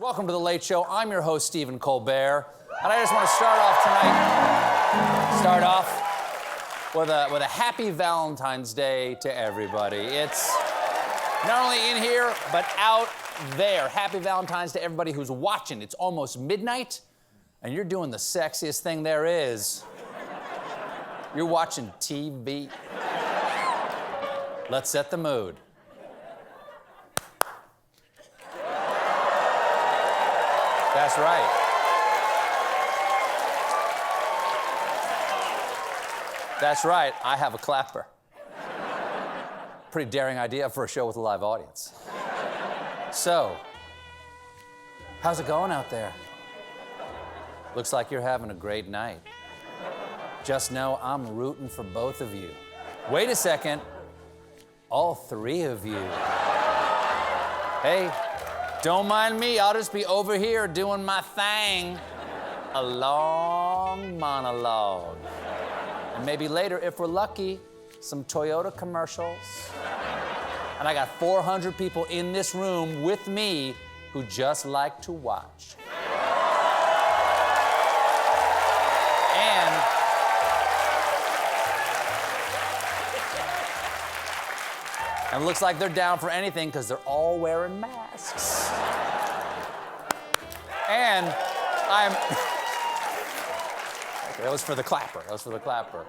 Welcome to The Late Show. I'm your host, Stephen Colbert. And I just want to start off with a happy Valentine's Day to everybody. It's not only in here, but out there. Happy Valentine's to everybody who's watching. It's almost midnight, and you're doing the sexiest thing there is. You're watching TV. Let's set the mood. That's right. That's right, I have a clapper. Pretty daring idea for a show with a live audience. So, how's it going out there? Looks like you're having a great night. Just know I'm rooting for both of you. Wait a second, all three of you. Hey, don't mind me, I'll just be over here doing my thing. A long monologue. And maybe later, if we're lucky, some Toyota commercials. And I got 400 people in this room with me who just like to watch. And it looks like they're down for anything because they're all wearing masks. And I'm... Okay, that was for the clapper.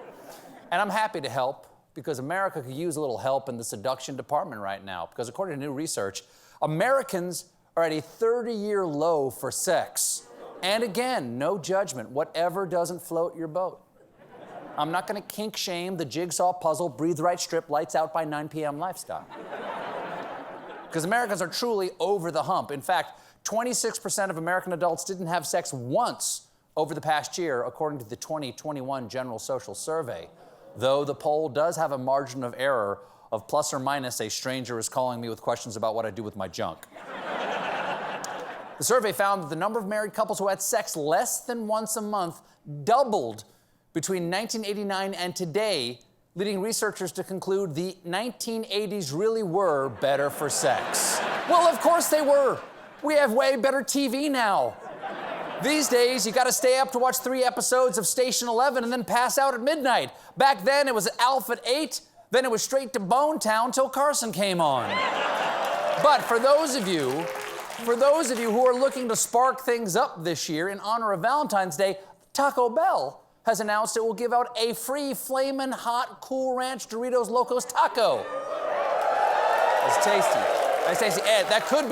And I'm happy to help because America could use a little help in the seduction department right now. Because according to new research, Americans are at a 30-year low for sex. And again, no judgment, whatever doesn't float your boat. I'm not gonna kink shame the jigsaw puzzle, breathe right strip, lights out by 9 p.m. lifestyle. Because Americans are truly over the hump. In fact, 26% of American adults didn't have sex once over the past year, according to the 2021 General Social Survey. Though the poll does have a margin of error of plus or minus a stranger is calling me with questions about what I do with my junk. The survey found that the number of married couples who had sex less than once a month doubled between 1989 and today, leading researchers to conclude the 1980s really were better for sex. Well, of course they were. We have way better TV now. These days, you gotta stay up to watch 3 episodes of Station 11 and then pass out at midnight. Back then, it was Alf at 8, then it was straight to Bone Town till Carson came on. But for those of you who are looking to spark things up this year in honor of Valentine's Day, Taco Bell has announced it will give out a free Flamin' Hot Cool Ranch Doritos Locos Taco. That's tasty. That's tasty. Ed, that could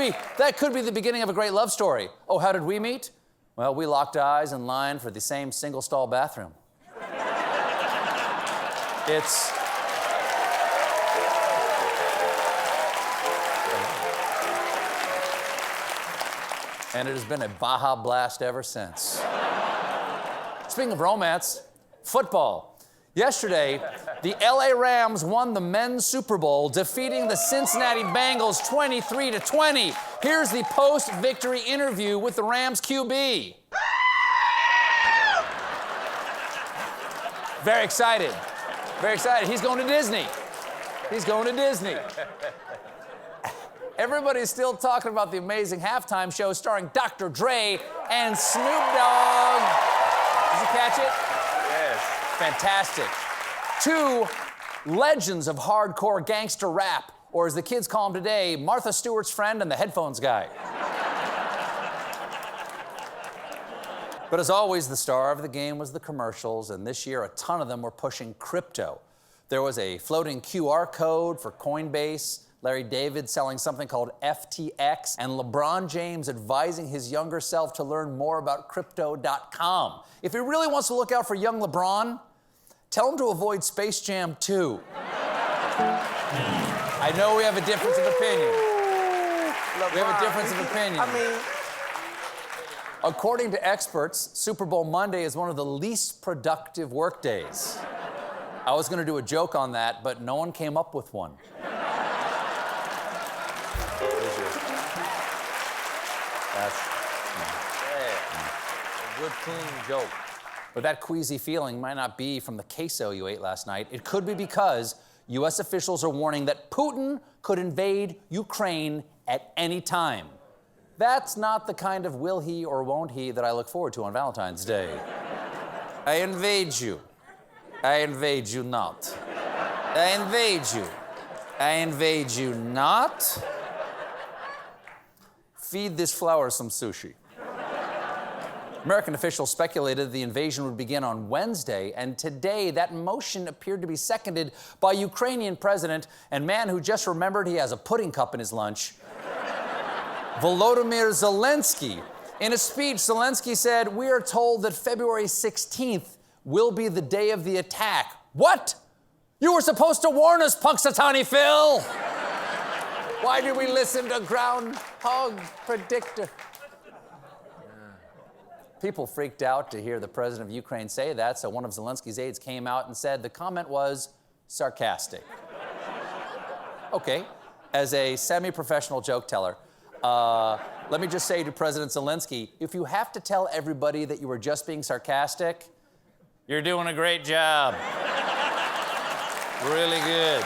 be the beginning of a great love story. Oh, how did we meet? Well, we locked eyes in line for the same single-stall bathroom. It's... And it has been a Baja Blast ever since. Speaking of romance, football. Yesterday, the LA Rams won the men's Super Bowl, defeating the Cincinnati Bengals 23-20. Here's the post-victory interview with the Rams QB. Very excited. Very excited. He's going to Disney. Everybody's still talking about the amazing halftime show starring Dr. Dre and Snoop Dogg. Did you catch it? Yes. Fantastic. 2 legends of hardcore gangster rap, or as the kids call him today, Martha Stewart's friend and the headphones guy. But as always, the star of the game was the commercials, and this year a ton of them were pushing crypto. There was a floating QR code for Coinbase, Larry David selling something called FTX, and LeBron James advising his younger self to learn more about crypto.com. If he really wants to look out for young LeBron, tell him to avoid Space Jam 2. I know we have a difference of opinion. According to experts, Super Bowl Monday is one of the least productive work days. I was going to do a joke on that, but no one came up with one. A good, clean joke. But that queasy feeling might not be from the queso you ate last night. It could be because U.S. officials are warning that Putin could invade Ukraine at any time. That's not the kind of will he or won't he that I look forward to on Valentine's Day. I invade you. I invade you not. I invade you. I invade you not. Feed this flower some sushi. American officials speculated the invasion would begin on Wednesday, and today that motion appeared to be seconded by Ukrainian president and man who just remembered he has a pudding cup in his lunch, Volodymyr Zelensky. In a speech, Zelensky said, "We are told that February 16th will be the day of the attack." What? You were supposed to warn us, Punxsutawney Phil! Why did we listen to Groundhog Predictor? People freaked out to hear the president of Ukraine say that, so one of Zelensky's aides came out and said the comment was sarcastic. Okay, as a semi-professional joke teller, let me just say to President Zelensky, if you have to tell everybody that you were just being sarcastic, you're doing a great job. Really good.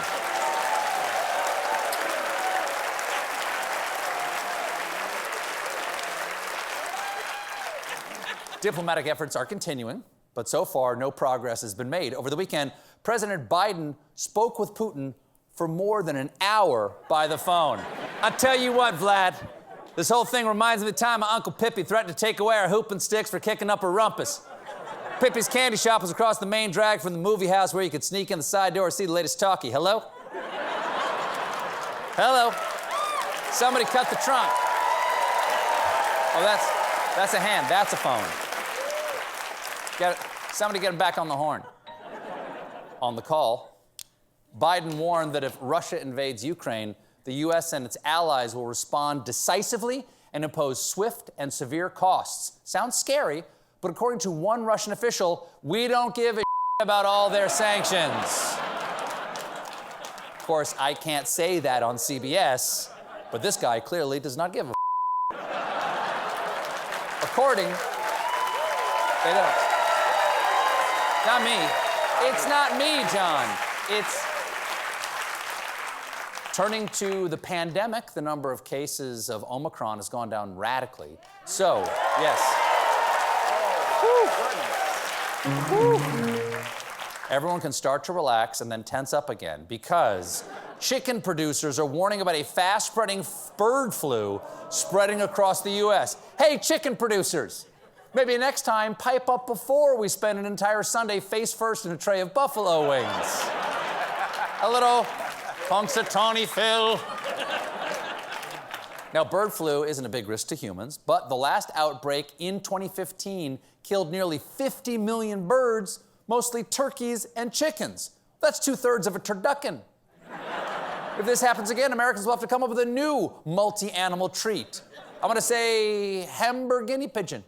Diplomatic efforts are continuing, but so far no progress has been made. Over the weekend, President Biden spoke with Putin for more than an hour by the phone. I tell you what, Vlad, this whole thing reminds me of the time my Uncle Pippi threatened to take away our hooping sticks for kicking up her rumpus. Pippi's candy shop was across the main drag from the movie house where you could sneak in the side door and see the latest talkie. Hello? Hello? Somebody cut the trunk. Oh, that's a hand. That's a phone. Somebody get him back on the horn. On the call, Biden warned that if Russia invades Ukraine, the U.S. and its allies will respond decisively and impose swift and severe costs. Sounds scary, but according to one Russian official, we don't give a about all their sanctions. Of course, I can't say that on CBS, but this guy clearly does not give a According, they don't. Not me. It's not me, John. It's turning to the pandemic. The number of cases of Omicron has gone down radically. So, yes. Woo. Everyone can start to relax and then tense up again because chicken producers are warning about a fast-spreading bird flu spreading across the U.S. Hey, chicken producers, maybe next time pipe up before we spend an entire Sunday face first in a tray of buffalo wings. A little Punxsutawney Phil. Now, bird flu isn't a big risk to humans, but the last outbreak in 2015 killed nearly 50 million birds, mostly turkeys and chickens. That's 2/3 of a turducken. If this happens again, Americans will have to come up with a new multi-animal treat. I'm gonna say Hamburg guinea pigeon.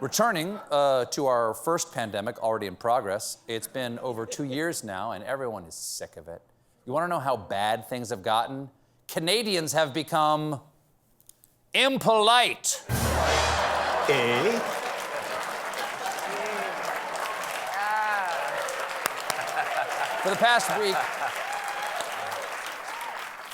Returning to our first pandemic, already in progress, it's been over 2 years now, and everyone is sick of it. You wanna know how bad things have gotten? Canadians have become impolite. Eh? For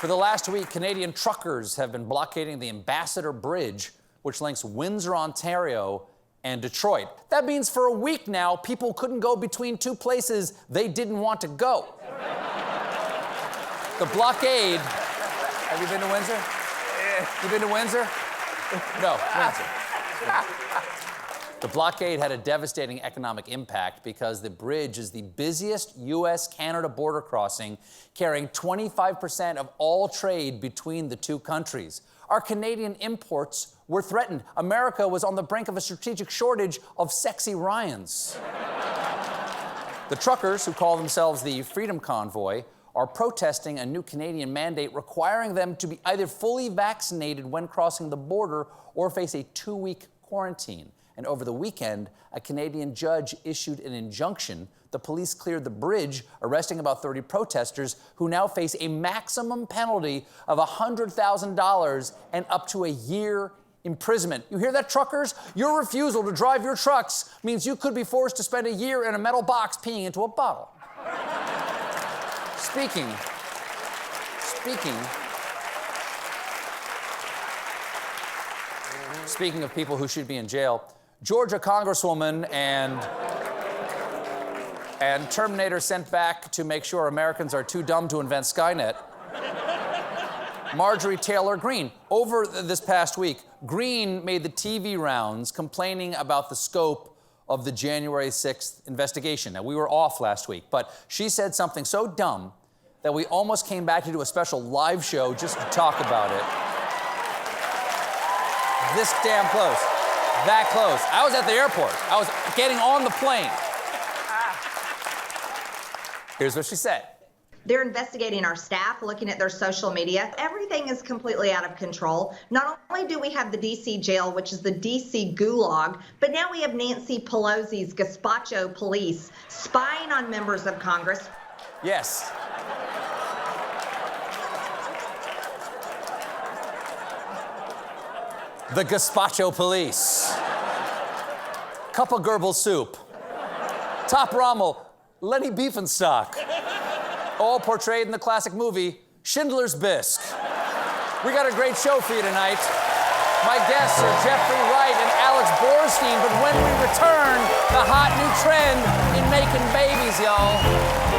the last week, Canadian truckers have been blockading the Ambassador Bridge, which links Windsor, Ontario, and Detroit. That means for a week now, people couldn't go between two places they didn't want to go. The blockade. Have you been to Windsor? You been to Windsor? No, Windsor. The blockade had a devastating economic impact because the bridge is the busiest U.S.-Canada border crossing, carrying 25% of all trade between the two countries. Our Canadian imports were threatened. America was on the brink of a strategic shortage of sexy Ryans. The truckers, who call themselves the Freedom Convoy, are protesting a new Canadian mandate requiring them to be either fully vaccinated when crossing the border or face a 2-week quarantine. And over the weekend, a Canadian judge issued an injunction. The police cleared the bridge, arresting about 30 protesters who now face a maximum penalty of $100,000 and up to a year imprisonment. You hear that, truckers? Your refusal to drive your trucks means you could be forced to spend a year in a metal box peeing into a bottle. Speaking of people who should be in jail, Georgia Congresswoman and Terminator sent back to make sure Americans are too dumb to invent Skynet. Marjorie Taylor Greene. Over this past week, Greene made the TV rounds complaining about the scope of the January 6th investigation. Now, we were off last week, but she said something so dumb that we almost came back to do a special live show just to talk about it. This damn close. That close. I was at the airport. I was getting on the plane. Here's what she said. They're investigating our staff, looking at their social media. Everything is completely out of control. Not only do we have the D.C. jail, which is the D.C. gulag, but now we have Nancy Pelosi's Gazpacho police spying on members of Congress. Yes. The Gazpacho police. Cup of Gerbil soup. Top Rommel, Lenny Beefenstock. All portrayed in the classic movie, Schindler's Bisque. We got a great show for you tonight. My guests are Jeffrey Wright and Alex Borstein, but when we return, the hot new trend in making babies, y'all.